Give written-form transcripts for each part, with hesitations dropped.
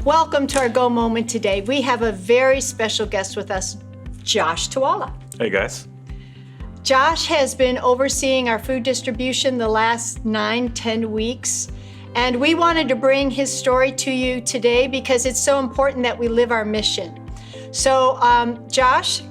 Welcome to our Go Moment today. We have a very special guest with us, Josh Toala. Hey guys. Josh has been overseeing our food distribution the last 9-10 weeks, and we wanted to bring his story to you today because it's so important that we live our mission. So, Josh,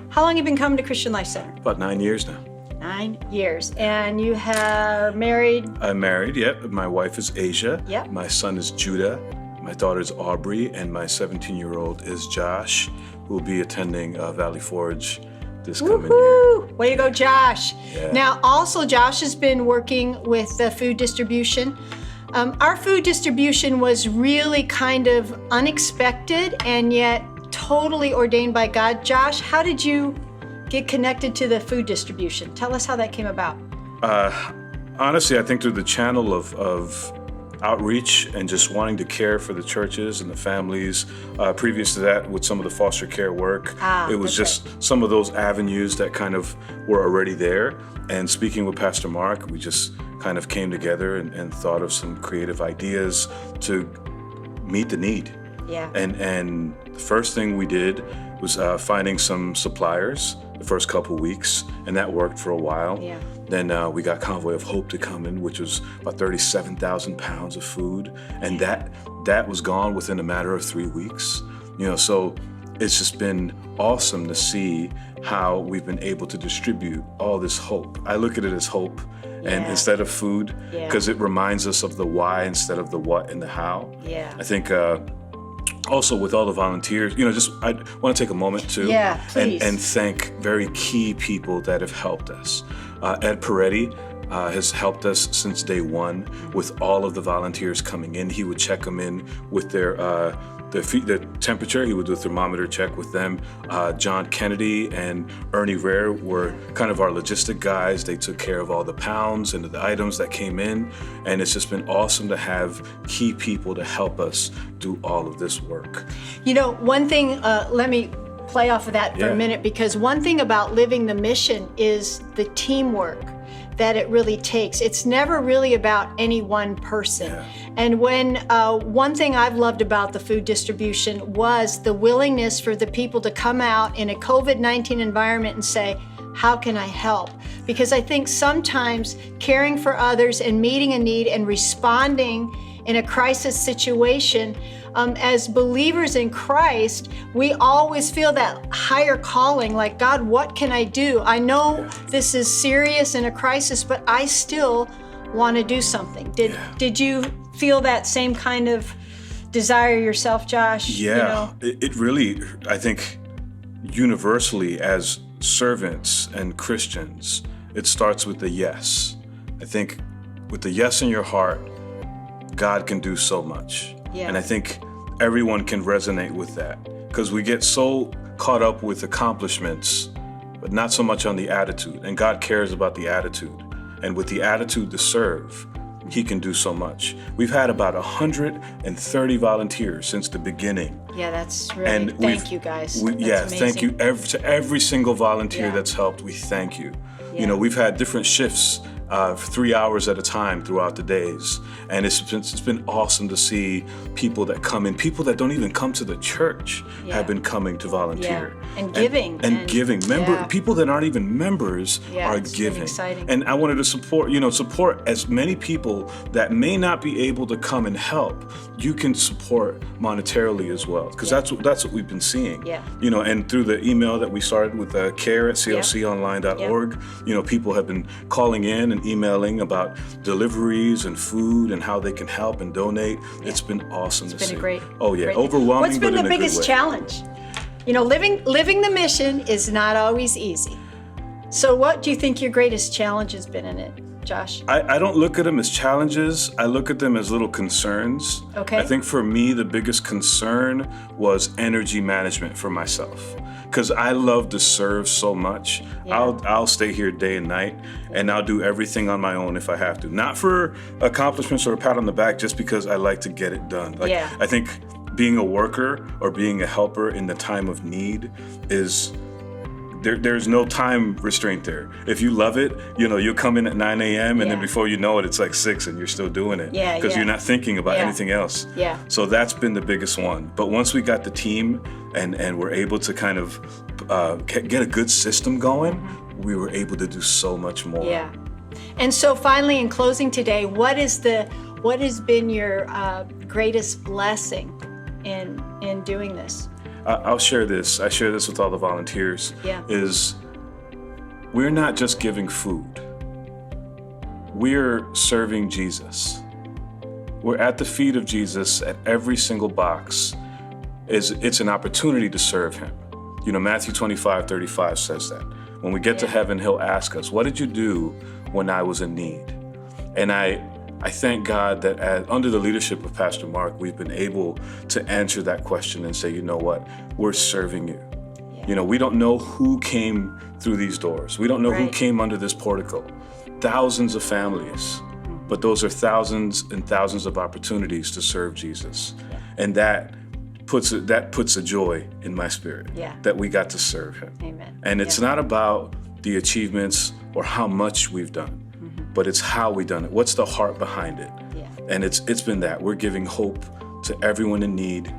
how long have you been coming to Christian Life Center? About 9 years now. 9 years. And you are married? I'm married, yep. My wife is Asia. Yep. My son is Judah. My daughter is Aubrey, and my 17-year-old is Josh, who will be attending Valley Forge this coming year. Way to go, Josh. Yeah. Now, also, Josh has been working with the food distribution. Our food distribution was really kind of unexpected and yet totally ordained by God. Josh, how did you get connected to the food distribution? Tell us how that came about. Honestly, I think through the channel of outreach and just wanting to care for the churches and the families. Previous to that, with some of the foster care work, it was just right. Some of those avenues that kind of were already there. And speaking with Pastor Mark, we just kind of came together and thought of some creative ideas to meet the need. Yeah. And the first thing we did was finding some suppliers the first couple weeks, and that worked for a while. Yeah. Then we got Convoy of Hope to come in, which was about 37,000 pounds of food, and that was gone within a matter of 3 weeks. So it's just been awesome to see how we've been able to distribute all this hope. I look at it as hope, and instead of food, because it reminds us of the why instead of the what and the how. Yeah. I think also with all the volunteers, I want to take a moment to and thank very key people that have helped us. Ed Peretti has helped us since day one with all of the volunteers coming in. He would check them in with their temperature. He would do a thermometer check with them. John Kennedy and Ernie Rare were kind of our logistic guys. They took care of all the pounds and the items that came in. And it's just been awesome to have key people to help us do all of this work. One thing, let me play off of that for a minute, because one thing about living the mission is the teamwork that it really takes. It's never really about any one person. Yeah. And when one thing I've loved about the food distribution was the willingness for the people to come out in a COVID-19 environment and say, how can I help? Because I think sometimes caring for others and meeting a need and responding in a crisis situation, as believers in Christ, we always feel that higher calling, like, God, what can I do? I know this is serious in a crisis, but I still want to do something. Did you feel that same kind of desire yourself, Josh? Yeah, it really, I think, universally as servants and Christians, it starts with the yes. I think with the yes in your heart, God can do so much. Yeah. And I think everyone can resonate with that, because we get so caught up with accomplishments, but not so much on the attitude. And God cares about the attitude. And with the attitude to serve, He can do so much. We've had about 130 volunteers since the beginning. Yeah, that's really, thank you guys. Thank you to every single volunteer that's helped. We thank you. Yeah. We've had different shifts, 3 hours at a time throughout the days. And it's been awesome to see people that come in, people that don't even come to the church have been coming to volunteer. Yeah. And giving. And giving. People that aren't even members are giving. Really exciting. And I wanted to support as many people that may not be able to come and help. You can support monetarily as well, because that's what we've been seeing. Yeah. And through the email that we started with care@clconline.org, people have been calling in and emailing about deliveries and food and how they can help and donate. Yeah. It's been awesome to see. It's been great. Oh yeah, overwhelming. What's been the biggest challenge? Living the mission is not always easy. So what do you think your greatest challenge has been in it, Josh? I don't look at them as challenges. I look at them as little concerns. Okay. I think for me, the biggest concern was energy management for myself, because I love to serve so much. Yeah. I'll stay here day and night, and I'll do everything on my own if I have to. Not for accomplishments or a pat on the back, just because I like to get it done. I think being a worker or being a helper in the time of need is there's no time restraint there. If you love it, you'll come in at 9 a.m. and then before you know it, it's like 6 and you're still doing it. Because you're not thinking about anything else. Yeah. So that's been the biggest one. But once we got the team and we're able to kind of get a good system going, we were able to do so much more. Yeah. And so finally, in closing today, what has been your greatest blessing in doing this? I'll share this. I share this with all the volunteers. Is we're not just giving food. We're serving Jesus. We're at the feet of Jesus at every single box. It's an opportunity to serve him. Matthew 25:35 says that. When we get to heaven, he'll ask us, what did you do when I was in need? And I thank God that under the leadership of Pastor Mark, we've been able to answer that question and say, you know what, we're serving you. We don't know who came through these doors. We don't know who came under this portico. Thousands of families, but those are thousands and thousands of opportunities to serve Jesus. And that puts a joy in my spirit that we got to serve him. Amen. And it's not about the achievements or how much we've done, but it's how we done it. What's the heart behind it? And it's been that. We're giving hope to everyone in need,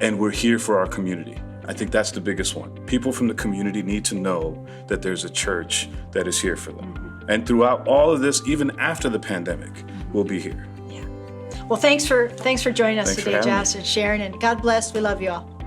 and we're here for our community. I think that's the biggest one. People from the community need to know that there's a church that is here for them. And throughout all of this, even after the pandemic, we'll be here. Well, thanks for joining us today, Josh and Sharon, and God bless. We love you all.